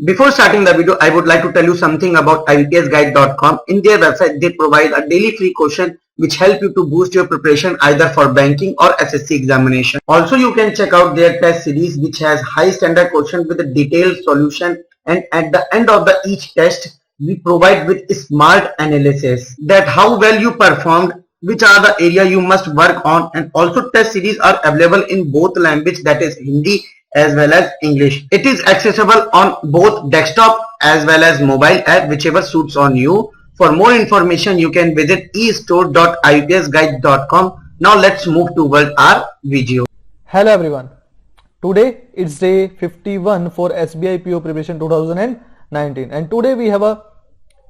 Before starting the video, I would like to tell you something about IBPSguide.com. In their website, they provide a daily free question which help you to boost your preparation either for banking or SSC examination. Also, you can check out their test series which has high standard questions with a detailed solution, and at the end of each test, we provide with smart analysis that how well you performed, which are the area you must work on, and also test series are available in both language, that is Hindi as well as English. It is accessible on both desktop as well as mobile app, whichever suits on you. For more information, you can visit estore.ibpsguide.com. Now let's move toward our video. Hello everyone. Today it's day 51 for SBI PO preparation 2019, and today we have a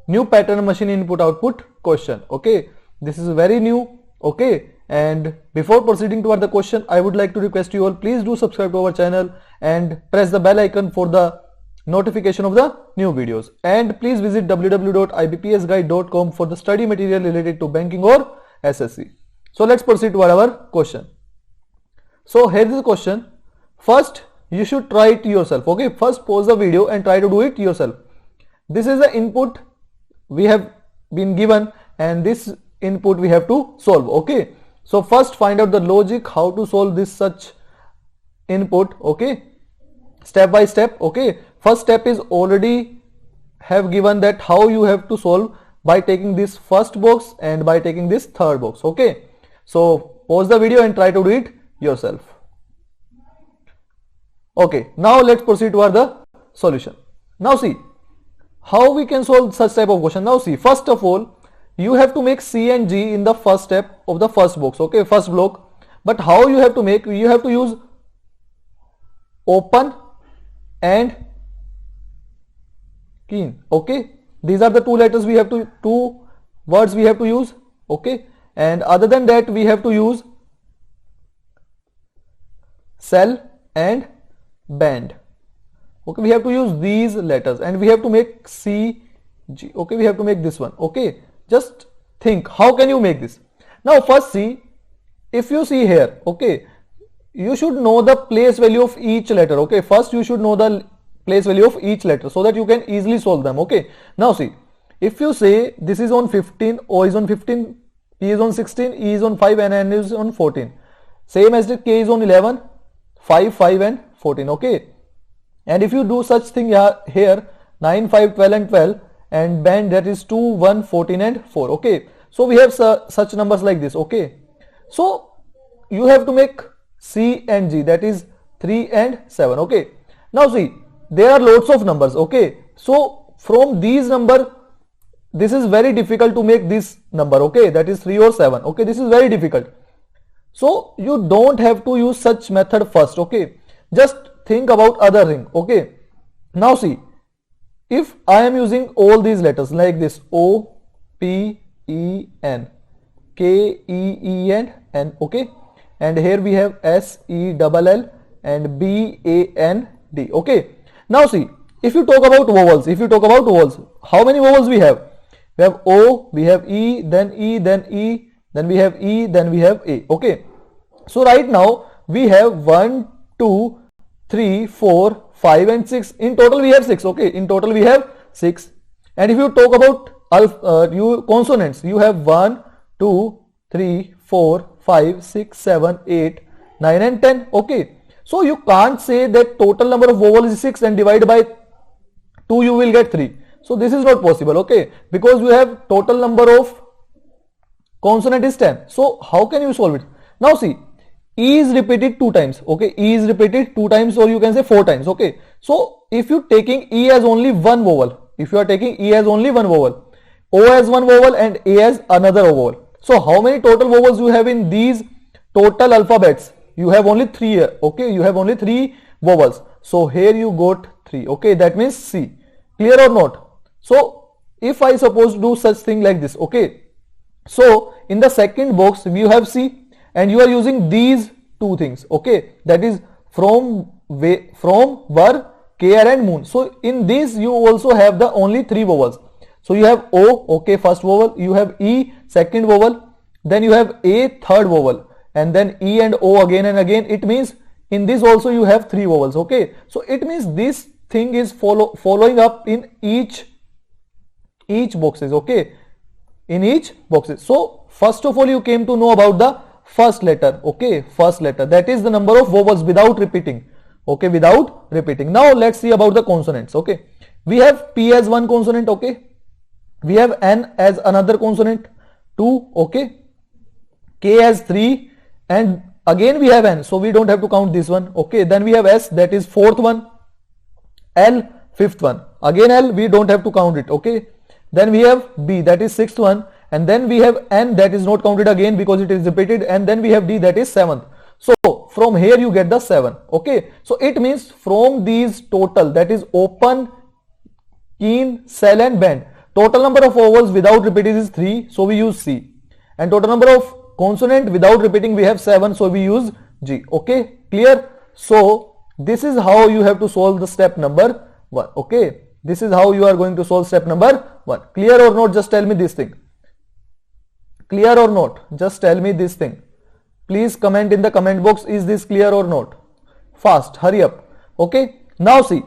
new pattern machine input output question. Okay, this is very new. Okay, and before proceeding toward the question, I would like to request you all, please do subscribe to our channel and press the bell icon for the notification of the new videos, and please visit www.ibpsguide.com for the study material related to banking or SSC. So let's proceed to our question. So here is the question. First you should try it yourself. Okay, first pause the video and try to do it yourself. This is the input we have been given, and this input we have to solve. Okay, so first find out the logic how to solve this such input. Okay, step by step. Okay, first step is already have given that how you have to solve by taking this first box and by taking this third box. Okay, so pause the video and try to do it yourself. Okay, now let's proceed toward the solution. Now see how we can solve such type of question. Now see, first of all you have to make C and G in the first step of the first box. Okay, first block. But how you have to make? You have to use open and keen. Okay, these are the two letters we have to, two words we have to use. Okay, and other than that we have to use cell and band. Okay, we have to use these letters and we have to make C, G. Okay, we have to make this one. Okay, just think how can you make this. Now first see, if you see here, okay, you should know the place value of each letter. Okay, first you should know the place value of each letter so that you can easily solve them. Okay, now see, if you say this is on 15, O is on 15, P is on 16, E is on 5 and N is on 14, same as the K is on 11, 5, 5 and 14. Okay, and if you do such thing here 9, 5, 12 and 12 and band, that is 2, 1, 14 and 4. Okay, so we have such numbers like this. Okay, so you have to make C and G, that is 3 and 7. Okay, now see, there are lots of numbers. Okay, so from these number this is very difficult to make this number. Okay, that is 3 or 7. Okay, this is very difficult, so you don't have to use such method first. Okay, just think about other thing. Okay, now see, if I am using all these letters like this, O, P, E, N, K, E, E and N. Okay, and here we have S, E, double L and B, A, N, D. Okay, now see, if you talk about vowels, how many vowels we have? We have O, we have E, then E, then E, then we have E, then we have A. Okay, so right now we have 1, 2, 3, 4, 5 and 6. In total we have 6. Okay, in total we have 6. And if you talk about consonants, you have 1, 2, 3, 4, 5, 6, 7, 8, 9 and 10. Okay, so you can't say that total number of vowels is 6 and divide by 2 you will get 3. So this is not possible. Okay, because you have total number of consonant is 10. So how can you solve it? Now see, E is repeated 2 times. Okay, E is repeated 2 times, or you can say 4 times. Okay, so if you taking E as only one vowel, if you are taking E as only one vowel, O as one vowel and A as another vowel, so how many total vowels you have in these total alphabets? You have only 3 here. Okay, you have only 3 vowels, so here you got 3. Okay, that means C. Clear or not? So if I suppose do such thing like this. Okay, so in the second box you have C and you are using these two things. Okay, that is from, were, care and moon. So in this you also have the only 3 vowels. So you have O, okay, first vowel, you have E, second vowel, then you have A, third vowel, and then E and O again and again. It means in this also you have 3 vowels. Okay, so it means this thing is following up in each boxes, okay, in each boxes. So first of all you came to know about the first letter, okay, first letter, that is the number of vowels without repeating, okay, without repeating. Now let's see about the consonants, okay. We have P as one consonant, okay, we have N as another consonant, 2, okay, K as 3, and again we have N, so we don't have to count this one, okay. Then we have S, that is fourth one, L, fifth one, again L, we don't have to count it, okay. Then we have B, that is sixth one, and then we have N, that is not counted again because it is repeated, and then we have D, that is seventh. So from here you get the 7, okay. So it means from these total, that is open, keen, shell and bend, total number of vowels without repeating is 3, so we use C, and total number of consonant without repeating we have 7, so we use G, okay, clear. So this is how you have to solve the step number 1, okay. This is how you are going to solve step number 1. Clear or not? Just tell me this thing. Clear or not? Just tell me this thing. Please comment in the comment box, is this clear or not? Fast, hurry up, okay. Now see,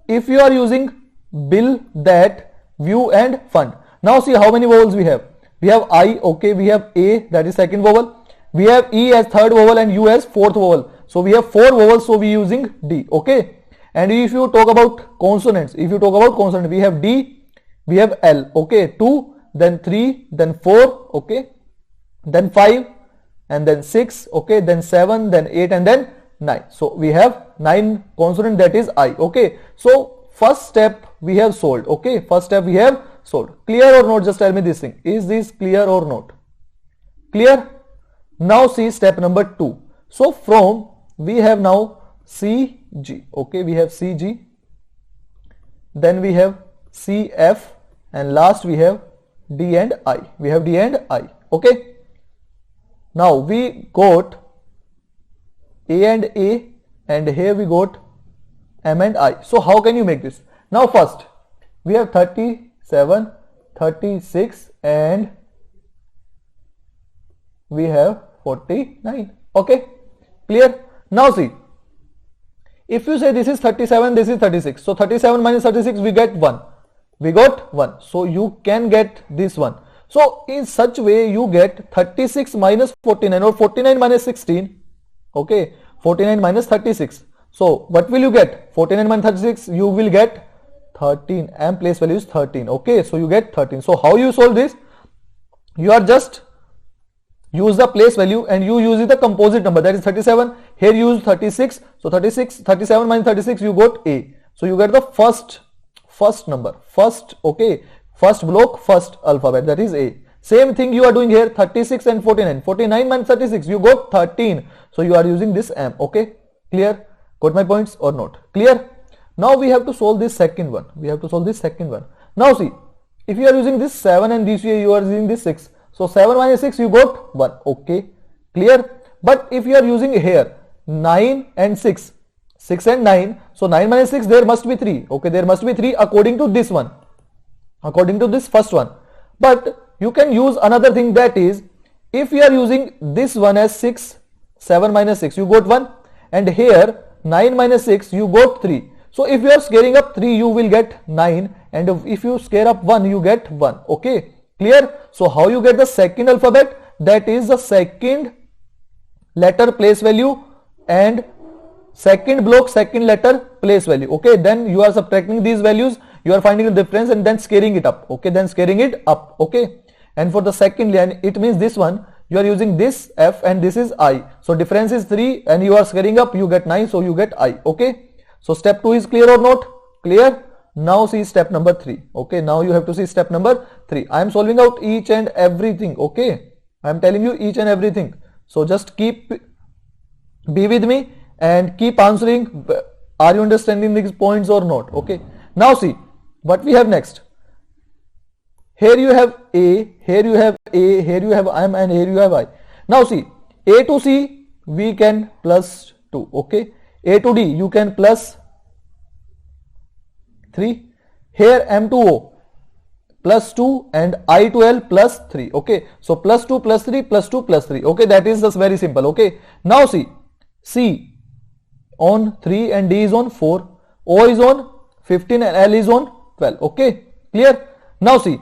if you are using bill, that, view and fund, now see how many vowels we have. We have I, okay, we have A, that is second vowel, we have E as third vowel and U as fourth vowel, so we have 4 vowels, so we using D, okay. And if you talk about consonants, we have D, we have L, okay, 2, then 3, then 4, okay, then 5, and then 6, okay, then 7, then 8, and then 9. So we have 9 consonant, that is I, okay. So first step we have solved, okay, first step we have solved. Clear or not? Just tell me this thing. Is this clear or not? Clear? Now see step number 2. So from we have now CG, okay, we have CG, then we have CF, and last we have D and I, okay. Now we got A and A, and here we got M and I. So how can you make this? Now first we have 37, 36 and we have 49, okay, clear. Now see, if you say this is 37, this is 36, so 37 minus 36 we get 1, we got 1, so you can get this one. So in such way you get 36 minus 49 or 49 minus 16, okay, 49 minus 36. So what will you get? 49 minus 36, you will get 13, and place value is 13, okay, so you get 13. So how you solve this? You are just use the place value and you use the composite number, that is 37, here you use 36, so 37 minus 36 you got A, so you get the first number, first, okay, first block, first alphabet, that is A. Same thing you are doing here, 36 and 49, 49 minus 36 you got 13, so you are using this M, okay, clear? Got my points or not? Clear? Now we have to solve this second one, Now see, if you are using this 7 and this way you are using this 6, so 7 minus 6 you got 1, okay, clear. But if you are using here 9 and 6, 6 and 9, so 9 minus 6 there must be 3, okay, there must be 3 according to this one, according to this first one. But you can use another thing, that is if you are using this one as 6, 7 minus 6 you got 1, and here 9 minus 6 you got 3. So if you are scaling up 3 you will get 9, and if you scale up 1 you get 1, okay, clear. So how you get the second alphabet? That is the second letter place value and second block second letter place value, okay. Then you are subtracting these values, you are finding the difference and then scaling it up, okay, okay. And for the second line it means this one you are using this F and this is I, so difference is 3 and you are scaling up, you get 9, so you get I, okay. So step 2 is clear or not? Clear. Now see step number 3, okay, now you have to see step number 3. I am solving out each and everything, okay, I am telling you each and everything, so just be with me and keep answering, are you understanding these points or not, okay. Now see what we have next. Here you have A, here you have A, here you have M, and here you have I. Now see, A to C we can plus 2, okay, A to D you can plus 3, here M to O plus 2 and I to L plus 3, okay. So plus 2 plus 3 plus 2 plus 3, okay, that is just very simple, okay. Now see, C on 3 and D is on 4, O is on 15 and L is on 12. Okay, clear? Now see,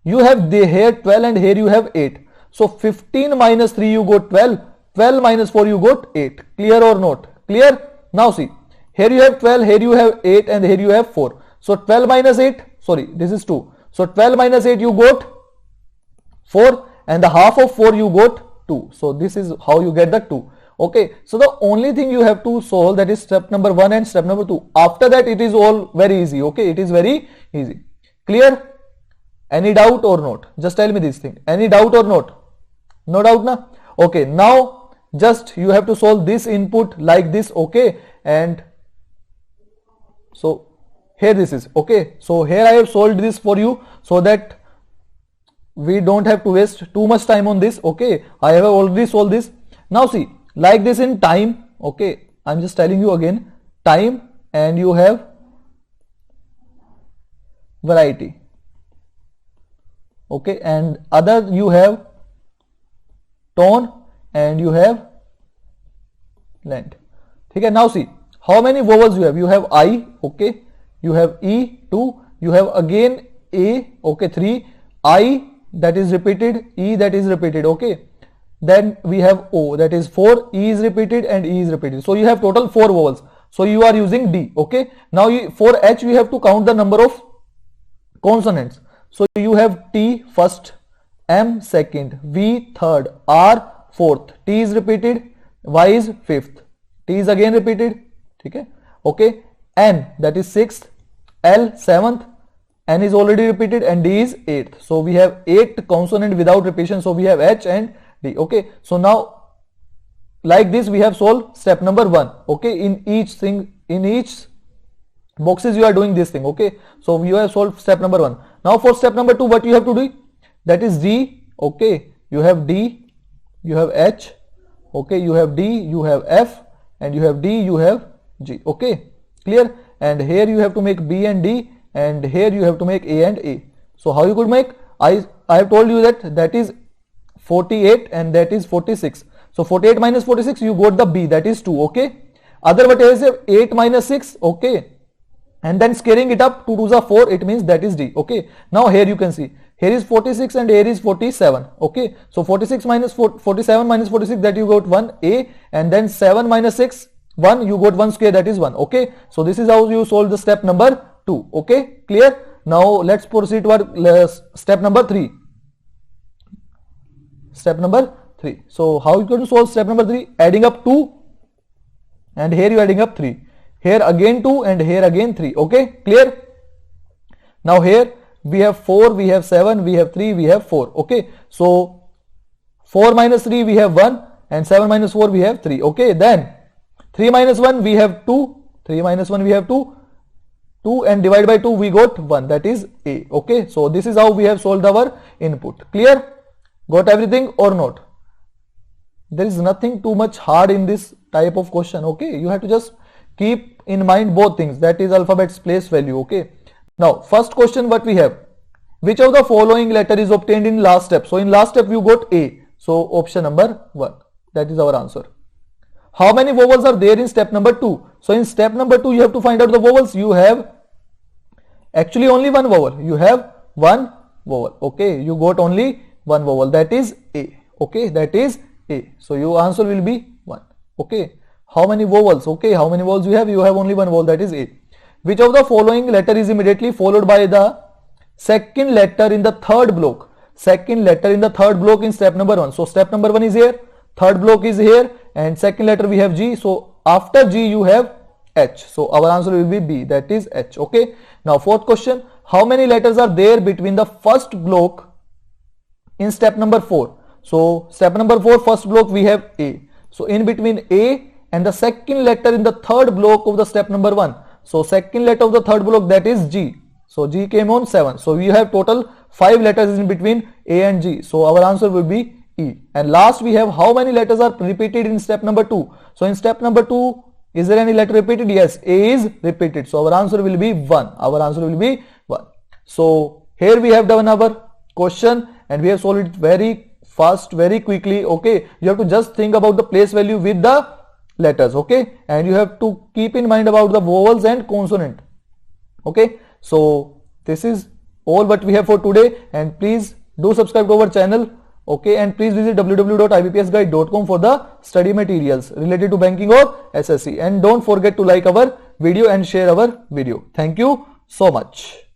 you have the here 12 and here you have 8. So 15 minus 3 you got 12, 12 minus 4 you got 8. Clear or not? Clear? Now see, here you have 12, here you have 8 and here you have 4. So 12 minus 8, sorry, this is 2. So 12 minus 8 you got 4 and the half of 4 you got 2. So this is how you get the 2. Okay, so the only thing you have to solve, that is step number 1 and step number 2. After that it is all very easy. Okay, it is very easy. Clear? Any doubt or not? Just tell me this thing. Any doubt or not? No doubt na? Okay, now just you have to solve this input like this. Okay, and so here this is. Okay, so here I have solved this for you so that we don't have to waste too much time on this. Okay, I have already solved this. Now see, like this in time. Okay, I'm just telling you again, time, and you have variety. Okay, and other you have tone and you have length. Okay, now see how many vowels you have. You have I, okay, you have E, 2, you have again A, okay, 3, I, that is repeated, E, that is repeated. Okay, then we have O, that is 4, E is repeated and E is repeated. So you have total 4 vowels. So you are using D. Okay, now for H we have to count the number of consonants. So you have T first, M second, V third, R fourth, T is repeated, Y is fifth, T is again repeated. Okay, N, that is sixth, L seventh, N is already repeated and D is eighth. So we have 8 consonant without repetition. So we have H and D. Okay, so now like this we have solved step number 1. Okay, in each thing, in each boxes you are doing this thing. Okay, so you have solved step number 1. Now for step number 2, what you have to do, that is G. Okay, you have D, you have H, okay, you have D, you have F, and you have D, you have G. Okay, clear? And here you have to make B and D, and here you have to make A and A. So how you could make? I have told you that is 48 and that is 46. So 48 minus 46, you got the B, that is 2. Okay, otherwise 8 minus 6. Okay, and then scaling it up, 2 2s are 4, it means that is D. Okay, now here you can see, here is 46 and here is 47. Okay, so 46 minus 47 minus 46, that you got 1 A, and then 7 minus 6, 1, you got 1 square, that is 1. Okay, so this is how you solve the step number 2. Okay, clear? Now let's proceed to our step number 3. Step number 3. So how you going to solve step number 3? Adding up 2 and here you adding up 3. Here again 2 and here again 3. Okay, clear? Now here we have 4, we have 7, we have 3, we have 4. Okay, so 4 minus 3 we have 1 and 7 minus 4 we have 3. Okay, then 3 minus 1 we have 2, 3 minus 1 we have 2, 2 and divide by 2 we got 1, that is A. Okay, so this is how we have solved our input. Clear? Got everything or not? There is nothing too much hard in this type of question. Okay, you have to just keep in mind both things, that is alphabet's place value. Okay, now first question what we have, which of the following letter is obtained in last step? So in last step you got A, so option number 1, that is our answer. How many vowels are there in step number 2? So in step number 2 you have to find out the vowels. You have actually only one vowel, you have one vowel. Okay, you got only one vowel, that is A. Okay, that is A, so your answer will be 1. Okay, how many vowels? Okay, how many vowels you have? You have only one vowel, that is A. Which of the following letter is immediately followed by the second letter in the third block? Second letter in the third block in step number 1. So step number 1 is here, third block is here, and second letter we have G. So after G you have H. So our answer will be B, that is H. Okay, now fourth question, how many letters are there between the first block in step number 4? So step number 4, first block we have A. So in between A and the second letter in the third block of the step number 1. So second letter of the third block, that is G. So G came on 7. So we have total 5 letters in between A and G. So our answer will be E. And last we have how many letters are repeated in step number 2. So in step number 2, is there any letter repeated? Yes, A is repeated. So our answer will be 1. Our answer will be 1. So here we have done our question and we have solved it very fast, very quickly. Okay, you have to just think about the place value with the letters. Okay, and you have to keep in mind about the vowels and consonant. Okay, so this is all what we have for today, and please do subscribe to our channel. Okay, and please visit www.ibpsguide.com for the study materials related to banking or SSC, and don't forget to like our video and share our video. Thank you so much.